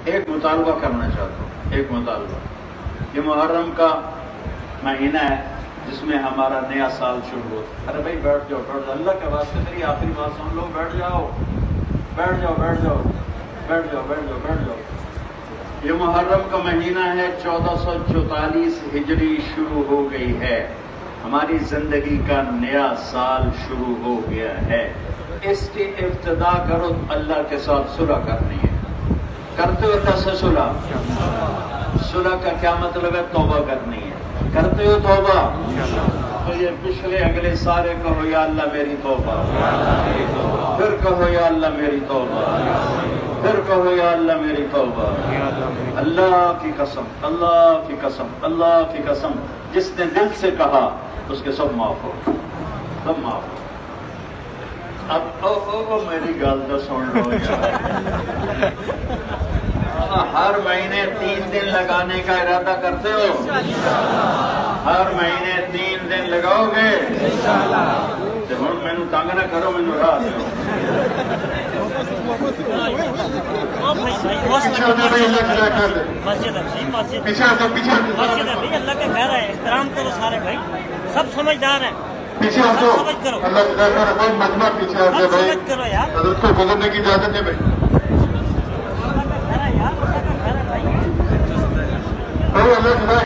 ایک مطالبہ کرنا چاہتا ہوں، ایک مطالبہ۔ یہ محرم کا مہینہ ہے جس میں ہمارا نیا سال شروع ہو۔ ارے بھائی بیٹھ جاؤ، بیٹھ جاؤ، اللہ کے واسطے میری آخری بات سن لو، بیٹھ جاؤ بیٹھ جاؤ بیٹھ جاؤ بیٹھ جاؤ بیٹھ جاؤ بیٹھ جاؤ۔ یہ محرم کا مہینہ ہے، 1444 ہجری شروع ہو گئی ہے، ہماری زندگی کا نیا سال شروع ہو گیا ہے۔ اس کی ابتدا کرو اللہ کے ساتھ صلح کرنی ہے۔ کرتے ہو کیسے صلح؟ صلح کا کیا مطلب ہے؟ توبہ کرنی ہے۔ کرتے ہو توبہ؟ تو یہ پچھلے اگلے سارے کہو یا اللہ میری توبہ، پھر کہو یا اللہ میری توبہ، پھر کہو یا اللہ میری توبہ۔ اللہ کی قسم، اللہ کی قسم، اللہ کی قسم، جس نے دل سے کہا اس کے سب معاف ہو، سب معاف ہو۔ اب او میری گل تو سن لو یار، ہر مہینے 3 دن لگانے کا ارادہ کرتے ہو؟ ہر مہینے 3 دن لگاؤ گے؟ ہوں مینو تنگ نہ کرو، مینو راہ دو۔ اللہ کے گھر ہے، احترام کرو سارے بھائی، سب سمجھدار ہیں، پیچھے ہٹو، اللہ کے گھر کا کوئی مجمع پیچھے ہٹے بھائی، حضرت کو گزرنے کی اجازت ہے بھائی۔ بھائی اللہ کے گھر